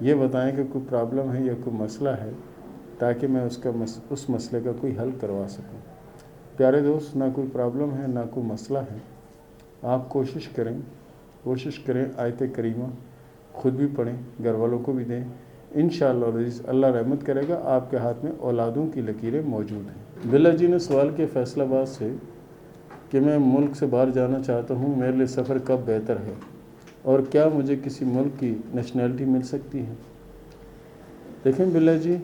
یہ بتائیں کہ کوئی پرابلم ہے یا کوئی مسئلہ ہے تاکہ میں اس مسئلے کا کوئی حل کروا سکوں۔ پیارے دوست، نہ کوئی پرابلم ہے نہ کوئی مسئلہ ہے۔ آپ کوشش کریں آیت کریمہ خود بھی پڑھیں، گھر والوں کو بھی دیں، انشاءاللہ العزیز اللہ رحمت کرے گا۔ آپ کے ہاتھ میں اولادوں کی لکیریں موجود ہیں۔ بلا جی نے سوال کیا فیصل آباد سے کہ میں ملک سے باہر جانا چاہتا ہوں، میرے لیے سفر کب بہتر ہے اور کیا مجھے کسی ملک کی نیشنلٹی مل سکتی ہے؟ دیکھیں بلا جی،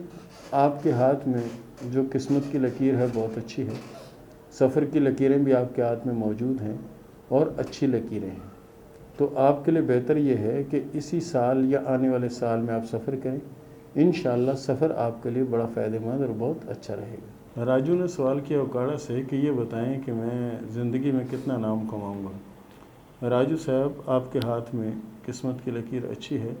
آپ کے ہاتھ میں جو قسمت کی لکیر ہے بہت اچھی ہے، سفر کی لکیریں بھی آپ کے ہاتھ میں موجود ہیں اور اچھی لکیریں ہیں، تو آپ کے لیے بہتر یہ ہے کہ اسی سال یا آنے والے سال میں آپ سفر کریں، انشاءاللہ سفر آپ کے لیے بڑا فائدہ مند اور بہت اچھا رہے گا۔ راجو نے سوال کیا اوکاڑا سے کہ یہ بتائیں کہ میں زندگی میں کتنا نام کماؤں گا۔ راجو صاحب، آپ کے ہاتھ میں قسمت کی لکیر اچھی ہے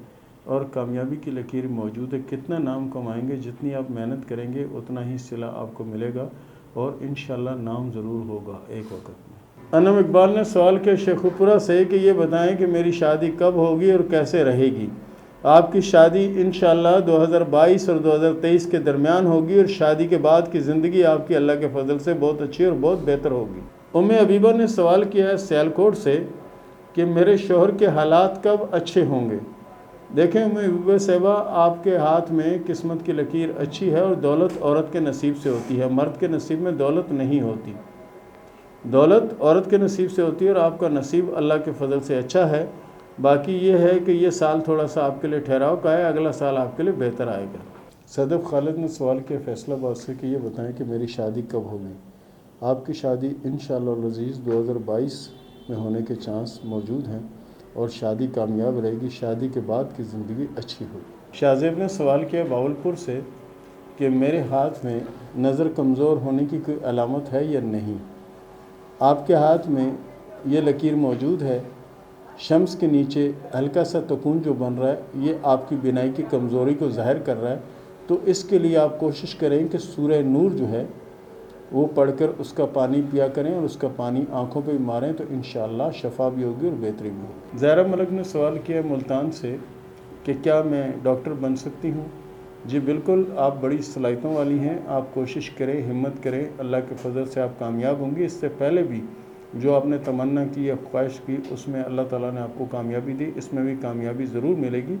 اور کامیابی کی لکیر موجود ہے۔ کتنا نام کمائیں گے، جتنی آپ محنت کریں گے اتنا ہی صلہ آپ کو ملے گا اور انشاءاللہ نام ضرور ہوگا ایک وقت میں۔ انم اقبال نے سوال کیا شیخوپورہ سے کہ یہ بتائیں کہ میری شادی کب ہوگی اور کیسے رہے گی۔ آپ کی شادی انشاءاللہ 2022 اور 2023 کے درمیان ہوگی اور شادی کے بعد کی زندگی آپ کی اللہ کے فضل سے بہت اچھی اور بہت بہتر ہوگی۔ ام حبیبہ نے سوال کیا ہے سیالکوٹ سے کہ میرے شوہر کے حالات کب اچھے ہوں گے۔ دیکھیں ام حبیبہ صاحبہ، آپ کے ہاتھ میں قسمت کی لکیر اچھی ہے اور دولت عورت کے نصیب سے ہوتی ہے، مرد کے نصیب میں دولت نہیں ہوتی۔ دولت عورت کے نصیب سے ہوتی ہے اور آپ کا نصیب اللہ کے فضل سے اچھا ہے۔ باقی یہ ہے کہ یہ سال تھوڑا سا آپ کے لیے ٹھہراؤ کا ہے، اگلا سال آپ کے لیے بہتر آئے گا۔ صدف خالد نے سوال کیا فیصل آباد سے کہ یہ بتائیں کہ میری شادی کب ہوگی۔ آپ کی شادی انشاءاللہ العزیز 2022 میں ہونے کے چانس موجود ہیں اور شادی کامیاب رہے گی، شادی کے بعد کی زندگی اچھی ہوگی۔ شاہزیب نے سوال کیا باولپور سے کہ میرے ہاتھ میں نظر کمزور ہونے کی کوئی علامت ہے یا نہیں۔ آپ کے ہاتھ میں یہ لکیر موجود ہے، شمس کے نیچے ہلکا سا تکون جو بن رہا ہے یہ آپ کی بینائی کی کمزوری کو ظاہر کر رہا ہے، تو اس کے لیے آپ کوشش کریں کہ سورہ نور جو ہے وہ پڑھ کر اس کا پانی پیا کریں اور اس کا پانی آنکھوں پہ ماریں تو انشاءاللہ شفا بھی ہوگی اور بہتری بھی ہوگی۔ زہرا ملک نے سوال کیا ملتان سے کہ کیا میں ڈاکٹر بن سکتی ہوں؟ جی بالکل، آپ بڑی صلاحیتوں والی ہیں، آپ کوشش کریں، ہمت کریں، اللہ کے فضل سے آپ کامیاب ہوں گی۔ اس سے پہلے بھی جو آپ نے تمنا کی یا خواہش کی اس میں اللہ تعالیٰ نے آپ کو کامیابی دی، اس میں بھی کامیابی ضرور ملے گی۔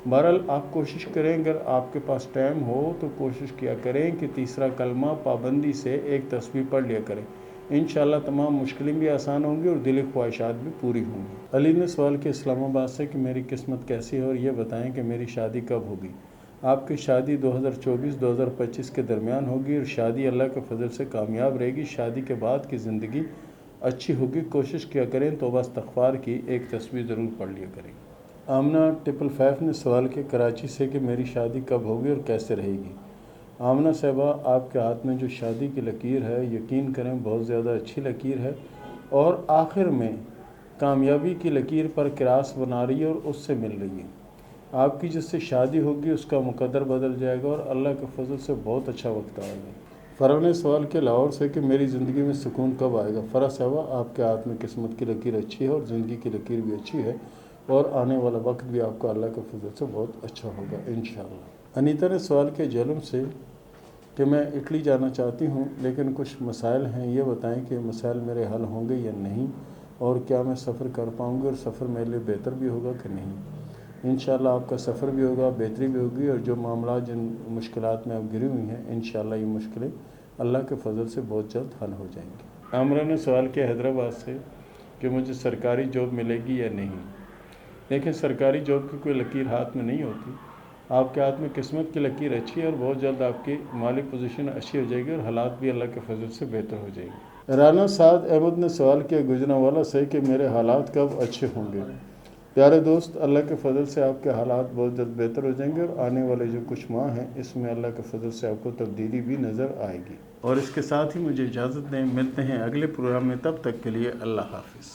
بہرحال آپ کوشش کریں، اگر آپ کے پاس ٹائم ہو تو کوشش کیا کریں کہ تیسرا کلمہ پابندی سے ایک تسبیح پڑھ لیا کریں، انشاءاللہ تمام مشکلیں بھی آسان ہوں گی اور دلی خواہشات بھی پوری ہوں گی۔ علی نے سوال کیا اسلام آباد سے کہ میری قسمت کیسی ہے اور یہ بتائیں کہ میری شادی کب ہوگی۔ آپ کی شادی 2024-2025 کے درمیان ہوگی اور شادی اللہ کے فضل سے کامیاب رہے گی، شادی کے بعد کی زندگی اچھی ہوگی۔ کوشش کیا کریں، توبہ استغفار کی ایک تسبیح ضرور پڑھ لیا کریں۔ آمنہ 555 نے سوال کیا کراچی سے کہ میری شادی کب ہوگی اور کیسے رہے گی۔ آمنہ صاحبہ، آپ کے ہاتھ میں جو شادی کی لکیر ہے یقین کریں بہت زیادہ اچھی لکیر ہے اور آخر میں کامیابی کی لکیر پر کراس بنا رہی ہے اور اس سے مل رہی ہے۔ آپ کی جس سے شادی ہوگی اس کا مقدر بدل جائے گا اور اللہ کے فضل سے بہت اچھا وقت آئے گا۔ فرح نے سوال کیا لاہور سے کہ میری زندگی میں سکون کب آئے گا۔ فرح صاحبہ، آپ کے ہاتھ میں قسمت کی لکیر اچھی ہے اور زندگی کی لکیر بھی اچھی ہے اور آنے والا وقت بھی آپ کا اللہ کے فضل سے بہت اچھا ہوگا انشاءاللہ۔ انیتا نے سوال کیا جہلم سے کہ میں اٹلی جانا چاہتی ہوں لیکن کچھ مسائل ہیں، یہ بتائیں کہ مسائل میرے حل ہوں گے یا نہیں اور کیا میں سفر کر پاؤں گی اور سفر میرے لیے بہتر بھی ہوگا کہ نہیں۔ انشاءاللہ آپ کا سفر بھی ہوگا، بہتری بھی ہوگی اور جو معاملات جن مشکلات میں آپ گری ہوئی ہیں انشاءاللہ یہ مشکلیں اللہ کے فضل سے بہت جلد حل ہو جائیں گی۔ عامرہ نے سوال کیا حیدرآباد سے کہ مجھے سرکاری جاب ملے گی یا نہیں۔ دیکھیں، سرکاری جاب کی کوئی لکیر ہاتھ میں نہیں ہوتی، آپ کے ہاتھ میں قسمت کی لکیر اچھی ہے اور بہت جلد آپ کی مالی پوزیشن اچھی ہو جائے گی اور حالات بھی اللہ کے فضل سے بہتر ہو جائے گی۔ رانا سعد احمد نے سوال کیا گجرانوالہ سے کہ میرے حالات کب اچھے ہوں گے۔ پیارے دوست، اللہ کے فضل سے آپ کے حالات بہت جلد بہتر ہو جائیں گے اور آنے والے جو کچھ ماہ ہیں اس میں اللہ کے فضل سے آپ کو تبدیلی بھی نظر آئے گی۔ اور اس کے ساتھ ہی مجھے اجازت دیں، ملتے ہیں اگلے پروگرام میں، تب تک کے لیے اللہ حافظ۔